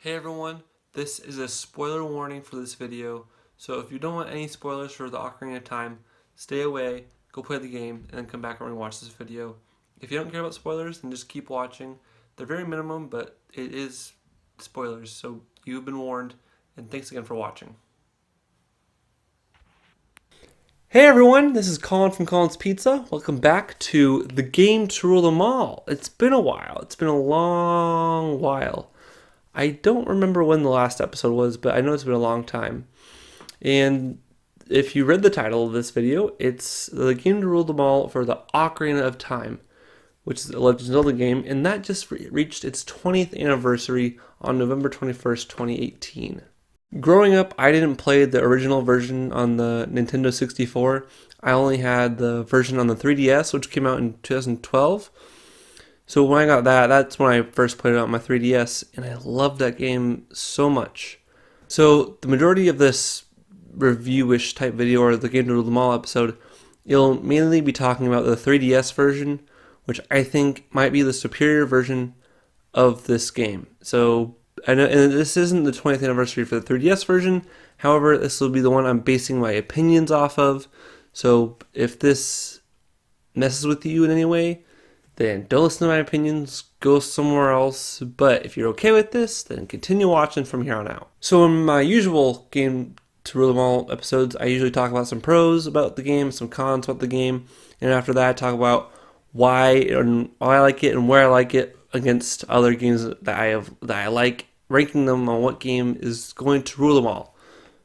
Hey everyone, this is a spoiler warning for this video, so if you don't want any spoilers for the Ocarina of Time, stay away, go play the game, and then come back and watch this video. If you don't care about spoilers, then just keep watching. They're very minimum, but it is spoilers, so you've been warned, and thanks again for watching. Hey everyone, this is Collin from Collin's Pizza. Welcome back to the game to rule them all. It's been a while. It's been a long while. I don't remember when the last episode was, but I know it's been a long time. And if you read the title of this video, it's the game to rule them all for the Ocarina of Time, which is a Legend of Zelda game, and that just reached its 20th anniversary on November 21st, 2018. Growing up, I didn't play the original version on the Nintendo 64. I only had the version on the 3DS, which came out in 2012. So when I got that, that's when I first played it on my 3DS, and I loved that game so much. So the majority of this review-ish type video, or the Game to Rule Them All episode, it'll mainly be talking about the 3DS version, which I think might be the superior version of this game. So I know, and this isn't the 20th anniversary for the 3DS version. However, this will be the one I'm basing my opinions off of. So if this messes with you in any way, then don't listen to my opinions, go somewhere else. But if you're okay with this, then continue watching from here on out. So in my usual Game to Rule Them All episodes, I usually talk about some pros about the game, some cons about the game, and after that I talk about why I like it and where I like it against other games that I like, ranking them on what game is going to rule them all.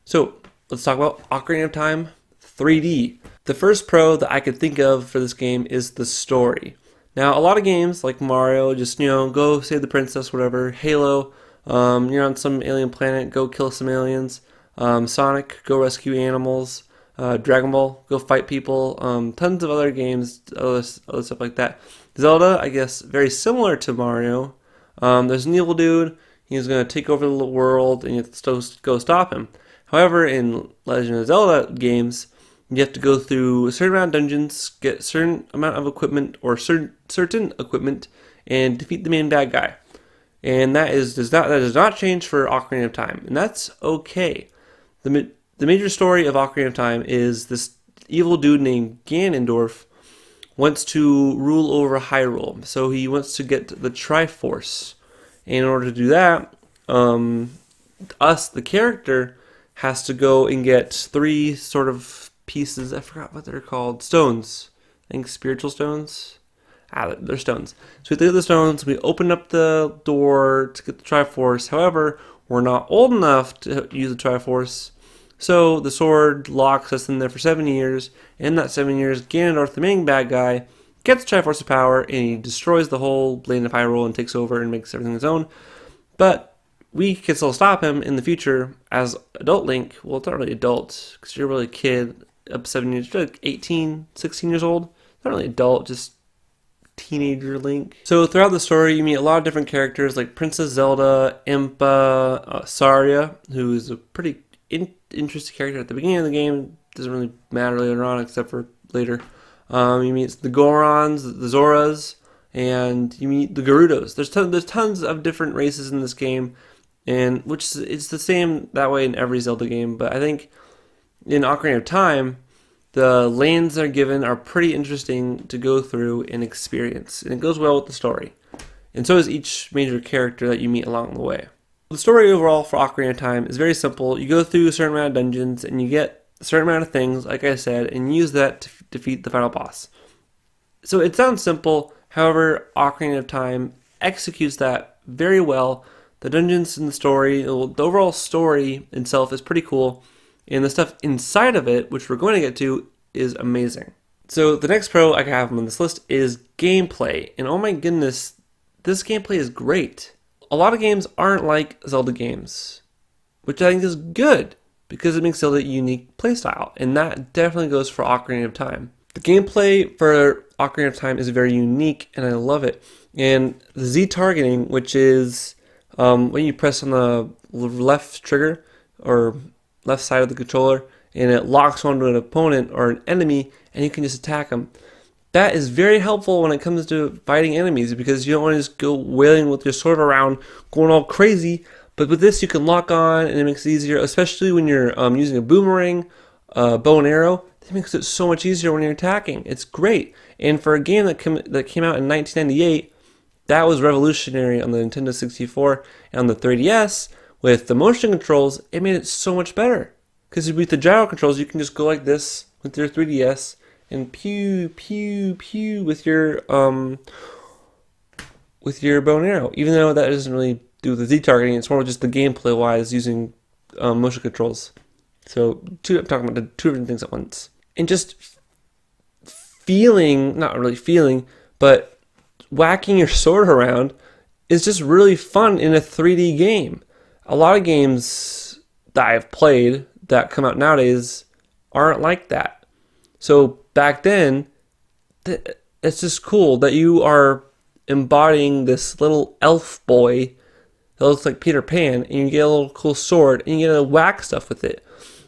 So let's talk about Ocarina of Time 3D. The first pro that I could think of for this game is the story. Now, a lot of games like Mario, just, go save the princess, whatever. Halo, you're on some alien planet, go kill some aliens. Sonic, go rescue animals. Dragon Ball, go fight people. Tons of other games, other stuff like that. Zelda, I guess, very similar to Mario. There's an evil dude. He's going to take over the world, and you have to go stop him. However, in Legend of Zelda games, you have to go through a certain amount of dungeons, get a certain amount of equipment, or certain equipment, and defeat the main bad guy. And that does not change for Ocarina of Time, and that's okay. The major story of Ocarina of Time is this evil dude named Ganondorf wants to rule over Hyrule, so he wants to get the Triforce. And in order to do that, the character, has to go and get three sort of pieces. I forgot what they're called. Stones. I think spiritual stones. They're stones. So we take the stones, we open up the door to get the Triforce. However, we're not old enough to use the Triforce. So the sword locks us in there for 7 years. In that 7 years, Ganondorf, the main bad guy, gets the Triforce of Power, and he destroys the whole land of Hyrule and takes over and makes everything his own. But we can still stop him in the future as adult Link. Well, it's not really adult, because you're really a kid up 7 years. You're like 18, 16 years old. Not really adult, just teenager Link. So throughout the story, you meet a lot of different characters like Princess Zelda, Impa, Saria, who is a pretty interesting character at the beginning of the game. Doesn't really matter later on, except for later. You meet the Gorons, the Zoras, and you meet the Gerudos. There's tons of different races in this game, and it's the same that way in every Zelda game. But I think in Ocarina of Time, the lands they're given are pretty interesting to go through and experience, and it goes well with the story. And so is each major character that you meet along the way. The story overall for Ocarina of Time is very simple. You go through a certain amount of dungeons, and you get a certain amount of things, like I said, and use that to defeat the final boss. So it sounds simple, however, Ocarina of Time executes that very well. The dungeons in the story, the overall story itself is pretty cool, and the stuff inside of it, which we're going to get to, is amazing. So the next pro I have on this list is gameplay, and oh my goodness, this gameplay is great. A lot of games aren't like Zelda games, which I think is good, because it makes Zelda a unique playstyle, and that definitely goes for Ocarina of Time. The gameplay for Ocarina of Time is very unique, and I love it. And the Z targeting, which is when you press on the left trigger, or left side of the controller, and it locks onto an opponent or an enemy, and you can just attack them. That is very helpful when it comes to fighting enemies, because you don't want to just go wailing with your sword around, going all crazy, But with this, you can lock on, and it makes it easier, especially when you're using a boomerang, bow and arrow. It makes it so much easier when you're attacking. It's great. And for a game that came out in 1998, that was revolutionary on the Nintendo 64 and on the 3DS. With the motion controls, it made it so much better. Because with the gyro controls, you can just go like this with your 3DS and pew, pew, pew with your bow and arrow. Even though that doesn't really do the Z targeting, it's more just the gameplay wise using motion controls. So I'm talking about the two different things at once. And just feeling, not really feeling, but whacking your sword around is just really fun in a 3D game. A lot of games that I've played that come out nowadays aren't like that. So back then, it's just cool that you are embodying this little elf boy that looks like Peter Pan, and you get a little cool sword, and you get to whack stuff with it.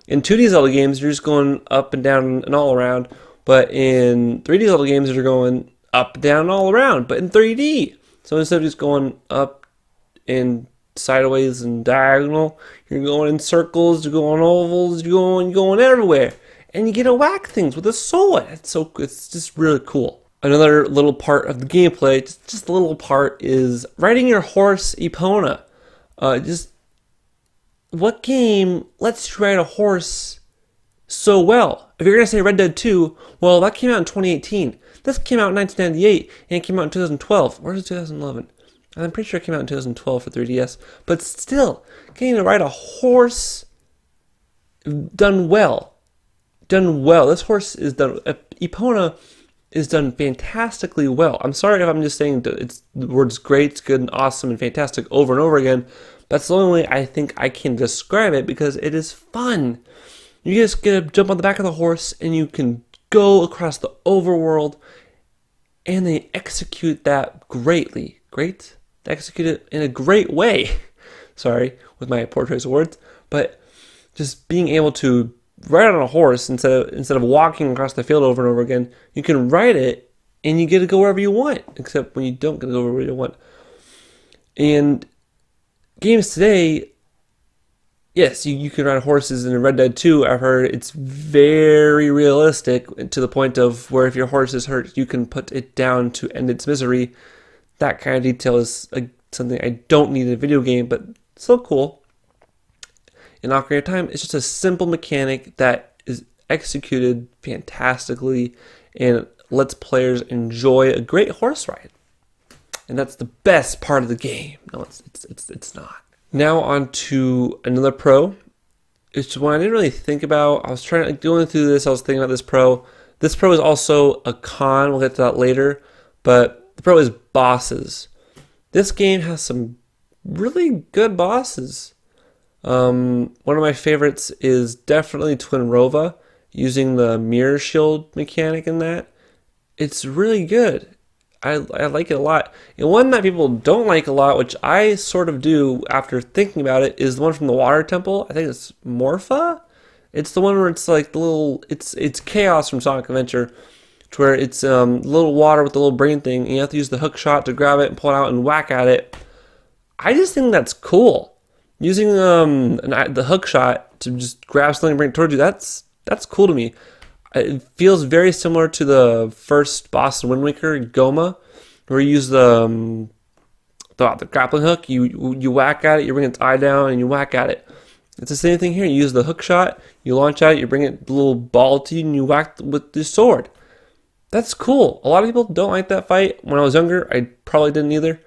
In 2D Zelda games, you're just going up and down and all around, but in 3D Zelda games, you're going up, down, and all around, but in 3D. So instead of just going up and sideways and diagonal, you're going in circles, you're going ovals, you're going everywhere, and you get to whack things with a sword. It's just really cool. Another little part of the gameplay, just a little part, is riding your horse Epona. What game lets you ride a horse so well? If you're going to say Red Dead 2, well, that came out in 2018. This came out in 1998, and it came out in 2012. Where's 2011? I'm pretty sure it came out in 2012 for 3DS. But still, getting to ride a horse done well. This horse is done. Epona is done fantastically well. I'm sorry if I'm just saying the words great, good, and awesome, and fantastic over and over again. That's the only way I think I can describe it, because it is fun. You just get to jump on the back of the horse and you can go across the overworld, and they execute that greatly. Great? They execute it in a great way. Sorry, with my poor choice of words. But just being able to ride on a horse instead of walking across the field over and over again, you can ride it and you get to go wherever you want, except when you don't get to go wherever you want. And games today, yes, you can ride horses in Red Dead 2. I've heard it's very realistic to the point of where if your horse is hurt, you can put it down to end its misery. That kind of detail is something I don't need in a video game, but still cool. In Ocarina of Time, it's just a simple mechanic that is executed fantastically and lets players enjoy a great horse ride. And that's the best part of the game. No, it's not. Now on to another pro. It's one I didn't really think about. I was going through this, I was thinking about this pro. This pro is also a con. We'll get to that later. But the pro is bosses. This game has some really good bosses. One of my favorites is definitely Twin Rova, using the mirror shield mechanic in that. It's really good. I like it a lot. And one that people don't like a lot, which I sort of do after thinking about it, is the one from the water temple. I think it's Morpha. It's the one where it's like the little, it's Chaos from Sonic Adventure, to where it's little water with the little brain thing, and you have to use the hook shot to grab it and pull it out and whack at it. I just think that's cool. Using the hook shot to just grab something and bring it towards you, that's cool to me. It feels very similar to the first boss in Wind Waker, Goma, where you use the grappling hook. You whack at it, you bring its eye down, and you whack at it. It's the same thing here. You use the hook shot, you launch at it, you bring it the little ball to you, and you whack with the sword. That's cool. A lot of people don't like that fight. When I was younger, I probably didn't either.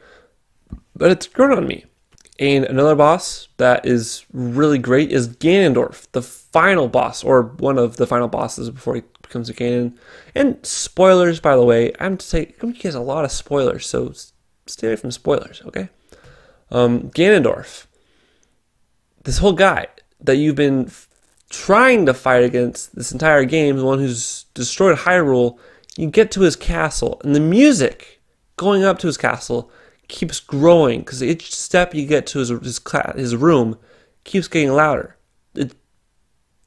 But it's grown on me. And another boss that is really great is Ganondorf, the final boss, or one of the final bosses before he becomes a Ganon. And spoilers, by the way. I'm going to get a lot of spoilers, so stay away from spoilers, okay? Ganondorf, this whole guy that you've been trying to fight against this entire game, the one who's destroyed Hyrule, you get to his castle, and the music going up to his castle keeps growing, because each step you get to his room keeps getting louder.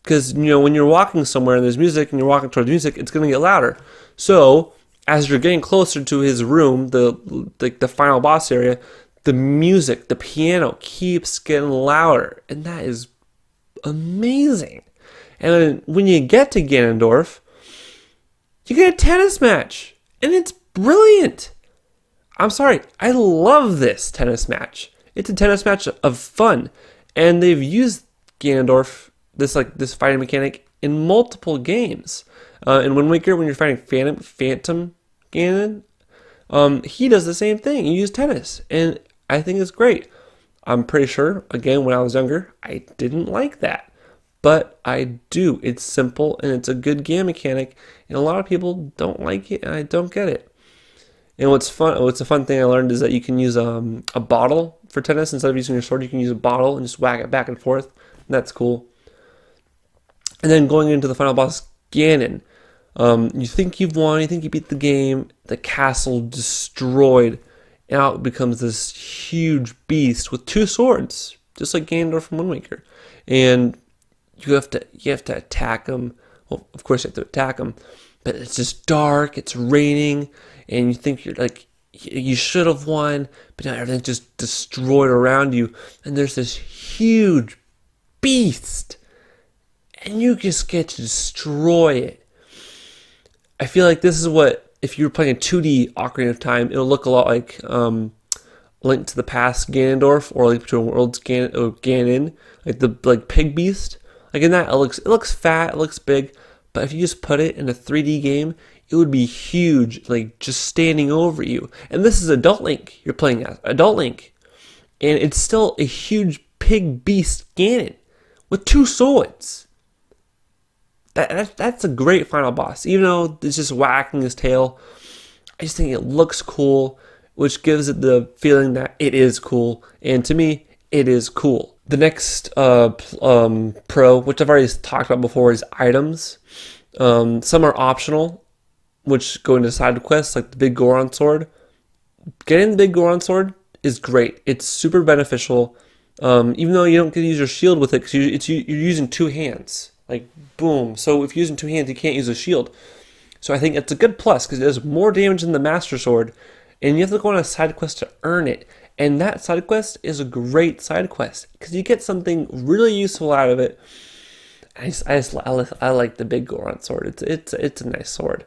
Because when you're walking somewhere and there's music and you're walking towards music, it's going to get louder. So as you're getting closer to his room, the final boss area, the music, the piano keeps getting louder, and that is amazing. And then when you get to Ganondorf, you get a tennis match, and it's brilliant. I'm sorry, I love this tennis match. It's a tennis match of fun, and they've used Ganondorf, this fighting mechanic, in multiple games. In Wind Waker, when you're fighting Phantom Ganon, he does the same thing. He uses tennis, and I think it's great. I'm pretty sure, again, when I was younger, I didn't like that. But I do. It's simple, and it's a good game mechanic, and a lot of people don't like it, and I don't get it. And what's a fun thing I learned is that you can use a bottle for tennis. Instead of using your sword, you can use a bottle and just whack it back and forth. And that's cool. And then going into the final boss, Ganon. You think you've won, you think you beat the game, the castle destroyed, and out becomes this huge beast with two swords, just like Ganondorf from Wind Waker. And you have to attack him. Well, of course you have to attack him, but it's just dark, it's raining, and you think you're like, you should have won, but now everything's just destroyed around you, and there's this huge beast, and you just get to destroy it. I feel like this is what, if you were playing a 2D Ocarina of Time, it'll look a lot like Link to the Past Ganondorf, or Link Between Worlds Ganon, like the pig beast. Like in that, it looks fat, it looks big, but if you just put it in a 3D game, it would be huge, like just standing over you. And this is Adult Link you're playing as, Adult Link. And it's still a huge pig beast Ganon with two swords. That's a great final boss. Even though it's just whacking his tail, I just think it looks cool, which gives it the feeling that it is cool. And to me, it is cool. The next pro, which I've already talked about before, is items. Some are optional, which go into side quests, like the Big Goron Sword. Getting the Big Goron Sword is great. It's super beneficial, even though you don't get to use your shield with it, because you're using two hands. Like, boom. So if you're using two hands, you can't use a shield. So I think it's a good plus, because it does more damage than the Master Sword, and you have to go on a side quest to earn it. And that side quest is a great side quest, because you get something really useful out of it. I like the Big Goron Sword. It's a nice sword.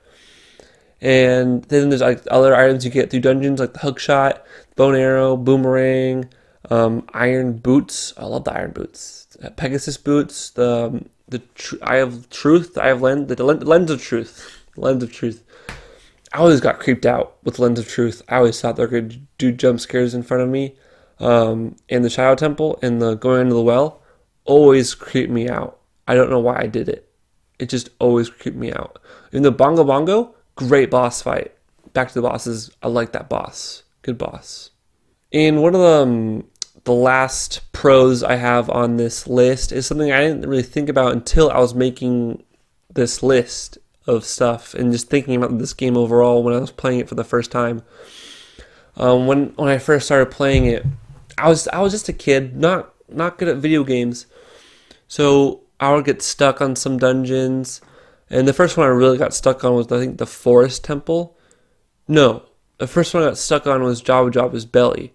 And then there's like other items you get through dungeons, like the hook shot, bow and arrow, boomerang, iron boots. I love the iron boots. Pegasus boots. The Eye of Truth. The Lens of Truth. Lens of Truth. I always got creeped out with Lens of Truth. I always thought they were going to do jump scares in front of me. And the Shadow Temple and the going into the well always creeped me out. I don't know why I did it. It just always creeped me out. In the Bongo Bongo, great boss fight. Back to the bosses. I like that boss. Good boss. And one of the last pros I have on this list is something I didn't really think about until I was making this list of stuff and just thinking about this game overall when I was playing it for the first time. When I first started playing it, I was just a kid, not good at video games. So I would get stuck on some dungeons, and the first one I really got stuck on was, I think, the Forest Temple. No, the first one I got stuck on was Jabba Jabba's belly.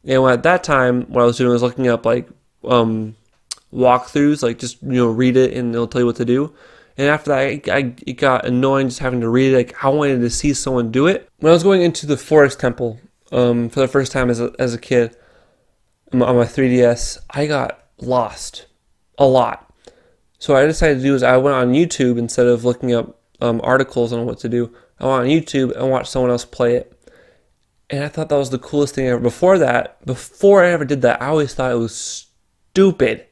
And at that time, what I was doing was looking up like walkthroughs, like just read it and it'll tell you what to do. And after that, it got annoying just having to read it. Like, I wanted to see someone do it. When I was going into the Forest Temple for the first time as a kid on my 3DS, I got lost a lot. So what I decided to do is I went on YouTube instead of looking up articles on what to do. I went on YouTube and watched someone else play it. And I thought that was the coolest thing ever. Before I ever did that, I always thought it was stupid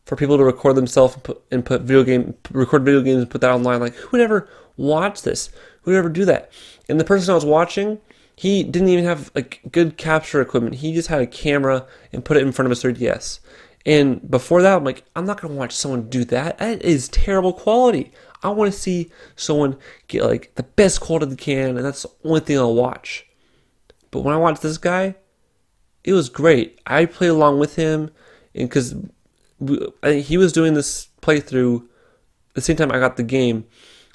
for people to record themselves and record video games and put that online. Like, who would ever watch this? Who would ever do that? And the person I was watching, he didn't even have like good capture equipment. He just had a camera and put it in front of his 3DS. And before that, I'm like, I'm not going to watch someone do that. That is terrible quality. I want to see someone get like the best quality they can, and that's the only thing I'll watch. But when I watched this guy, it was great. I played along with him, and because he was doing this playthrough at the same time I got the game.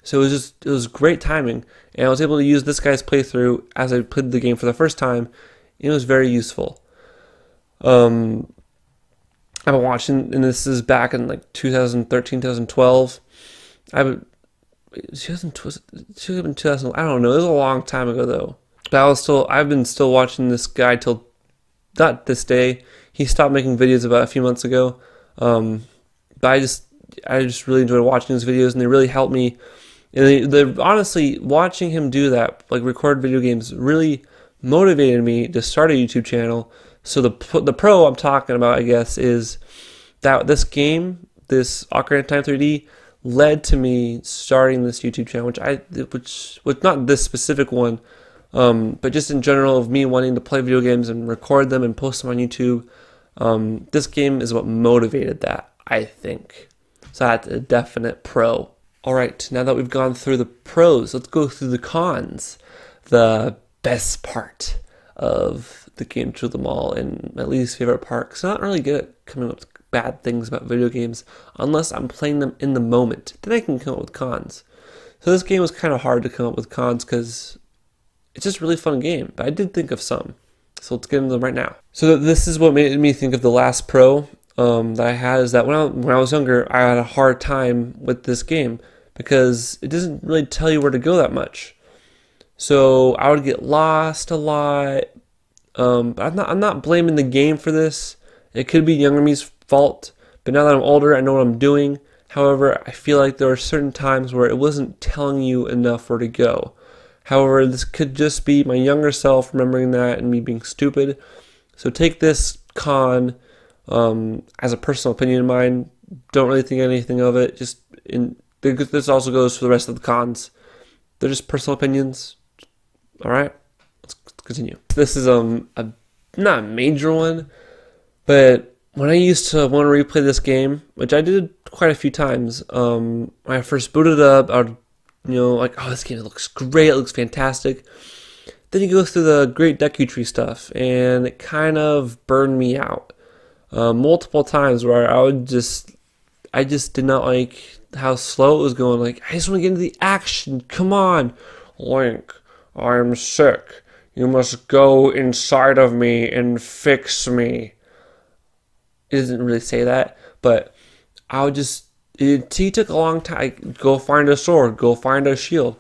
So it was great timing. And I was able to use this guy's playthrough as I played the game for the first time. It was very useful. I've been watching, and this is back in like 2013, 2012. I would 2000, I don't know. It was a long time ago though. But I've been still watching this guy till not this day. He stopped making videos about a few months ago. But I just really enjoyed watching his videos, and they really helped me. And honestly, watching him do that, like record video games, really motivated me to start a YouTube channel. So the pro I'm talking about, I guess, is that this game, this Ocarina of Time 3D, led to me starting this YouTube channel, which was not this specific one, but just in general of me wanting to play video games and record them and post them on YouTube. This game is what motivated that, I think. So that's a definite pro. All right, now that we've gone through the pros, let's go through the cons. The best part of the game to them all, and my least favorite part, because I'm not really good at coming up with bad things about video games unless I'm playing them in the moment. Then I can come up with cons. So this game was kind of hard to come up with cons because it's just a really fun game, but I did think of some. So let's get into them right now. So this is what made me think of the last pro that I had, is that when I was younger, I had a hard time with this game because it doesn't really tell you where to go that much. So I would get lost a lot. But I'm not blaming the game for this. It could be younger me's fault. But now that I'm older, I know what I'm doing. However, I feel like there are certain times where it wasn't telling you enough where to go. However, this could just be my younger self remembering that and me being stupid. So take this con as a personal opinion of mine. Don't really think anything of it. This also goes for the rest of the cons. They're just personal opinions. All right, let's continue. This is not a major one, but when I used to want to replay this game, which I did quite a few times, when I first booted it up, I would, like, oh, this game looks great, it looks fantastic. Then you go through the Great Deku Tree stuff, and it kind of burned me out multiple times, where I just did not like how slow it was going. Like, I just want to get into the action. Come on, Link, I'm sick. You must go inside of me and fix me. It doesn't really say that, but he took a long time. Go find a sword, go find a shield.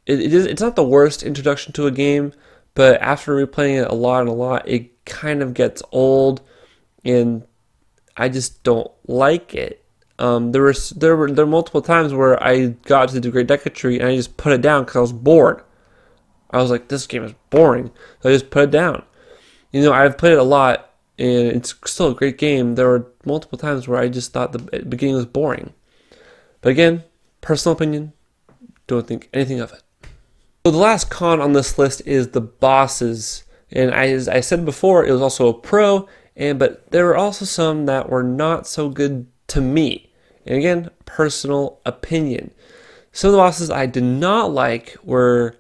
It's not the worst introduction to a game, but after replaying it a lot, it kind of gets old, and I just don't like it. There were multiple times where I got to the Great Deku Tree and I just put it down because I was bored. I was like, this game is boring. So I just put it down. I've played it a lot, and it's still a great game. There were multiple times where I just thought the beginning was boring. But again, personal opinion, don't think anything of it. So the last con on this list is the bosses. And as I said before, it was also a pro, but there were also some that were not so good to me. And again, personal opinion. Some of the bosses I did not like were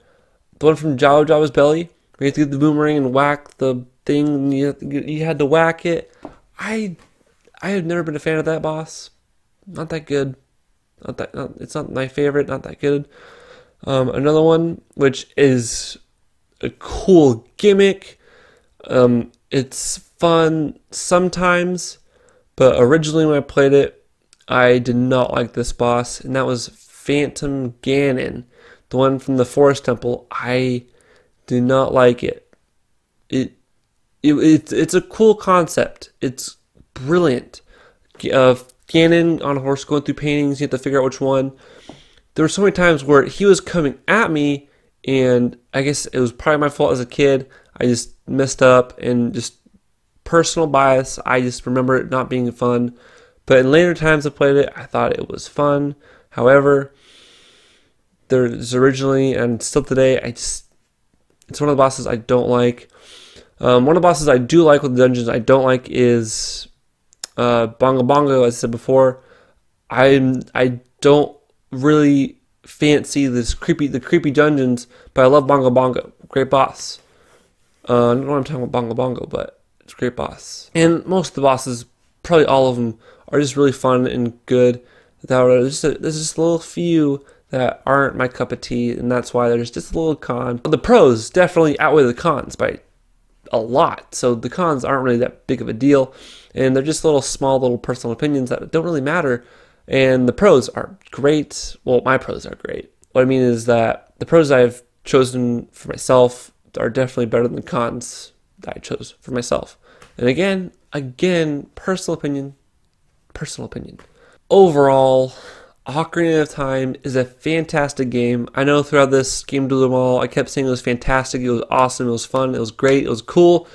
the one from Jabba's belly, where you have to get the boomerang and whack the thing. You had to whack it. I have never been a fan of that boss. Not that good. It's not my favorite. Not that good. Another one, which is a cool gimmick. It's fun sometimes, but originally when I played it, I did not like this boss, and that was Phantom Ganon. The one from the Forest Temple, I do not like it. It's a cool concept. It's brilliant. Ganon on a horse going through paintings. You have to figure out which one. There were so many times where he was coming at me, and I guess it was probably my fault as a kid. I just messed up, and just personal bias. I just remember it not being fun. But in later times I played it, I thought it was fun. However, there's originally and still today, it's one of the bosses I don't like. One of the bosses I do like with the dungeons I don't like is Bongo Bongo, as I said before. I don't really fancy the creepy dungeons, but I love Bongo Bongo. Great boss. I don't know what I'm talking about Bongo Bongo, but it's a great boss. And most of the bosses, probably all of them, are just really fun and good. There's just a little few that aren't my cup of tea, and that's why there's just a little con. The pros definitely outweigh the cons by a lot. So the cons aren't really that big of a deal, and they're just small little personal opinions that don't really matter. And the pros are great. Well, my pros are great. What I mean is that the pros I've chosen for myself are definitely better than the cons that I chose for myself. And again, personal opinion. Overall, Ocarina of Time is a fantastic game. I know throughout this game to them all, I kept saying it was fantastic, it was awesome, it was fun, it was great, it was cool.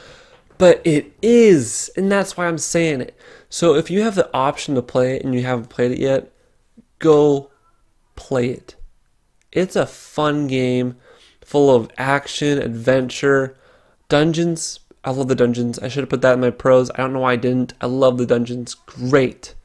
But it is, and that's why I'm saying it. So if you have the option to play it and you haven't played it yet, go play it. It's a fun game full of action, adventure, dungeons. I love the dungeons. I should have put that in my pros. I don't know why I didn't. I love the dungeons. Great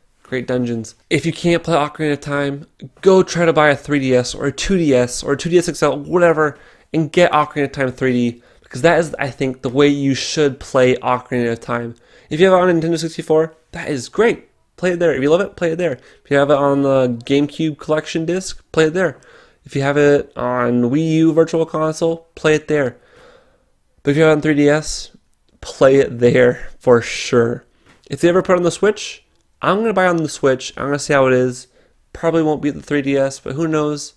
dungeons. If you can't play Ocarina of Time, go try to buy a 3DS or a 2DS or a 2DS XL, whatever, and get Ocarina of Time 3D, because that is, I think, the way you should play Ocarina of Time. If you have it on Nintendo 64, that is great. Play it there. If you love it, play it there. If you have it on the GameCube collection disc, play it there. If you have it on Wii U Virtual Console, play it there. But if you have it on 3DS, play it there for sure. If they ever put it on the Switch, I'm going to buy it on the Switch. I'm going to see how it is. Probably won't beat the 3DS, but who knows?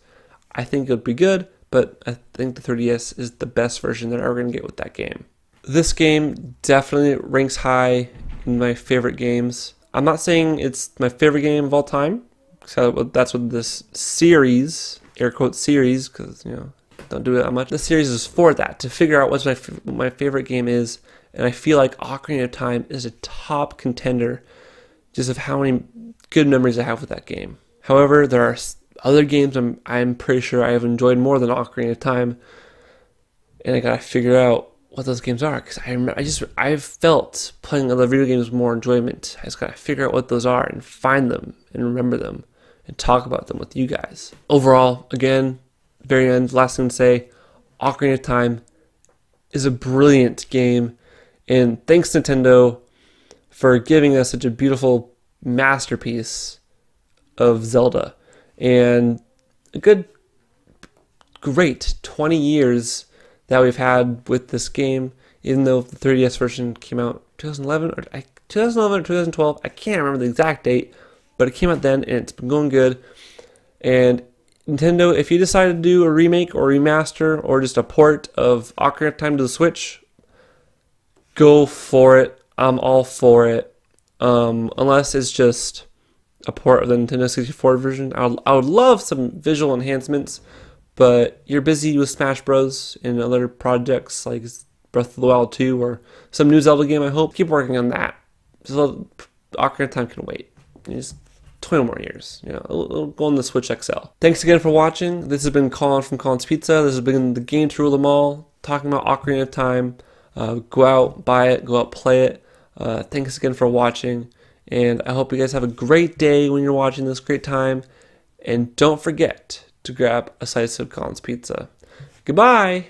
I think it would be good, but I think the 3DS is the best version that I'm ever going to get with that game. This game definitely ranks high in my favorite games. I'm not saying it's my favorite game of all time. So that's what this series, air quote series, because, don't do it that much. This series is for that, to figure out what my favorite game is. And I feel like Ocarina of Time is a top contender just of how many good memories I have with that game. However, there are other games I'm pretty sure I have enjoyed more than Ocarina of Time, and I gotta figure out what those games are, because I've felt playing other video games with more enjoyment. I just gotta figure out what those are and find them and remember them and talk about them with you guys. Overall, again, very end, last thing to say, Ocarina of Time is a brilliant game, and thanks Nintendo for giving us such a beautiful masterpiece of Zelda, and a great 20 years that we've had with this game, even though the 3DS version came out 2011 or 2012, I can't remember the exact date, but it came out then, and it's been going good. And Nintendo, if you decide to do a remake or remaster or just a port of Ocarina of Time to the Switch, go for it. I'm all for it. Unless it's just a port of the Nintendo 64 version. I would love some visual enhancements, but you're busy with Smash Bros. And other projects like Breath of the Wild 2 or some new Zelda game, I hope. Keep working on that. So Ocarina of Time can wait. Just 20 more years. It'll go on the Switch XL. Thanks again for watching. This has been Collin from Collin's Pizza. This has been the game to rule them all, talking about Ocarina of Time. Go out, buy it, go out, play it. Thanks again for watching, and I hope you guys have a great day when you're watching this, great time, and don't forget to grab a slice of Collin's Pizza. Goodbye!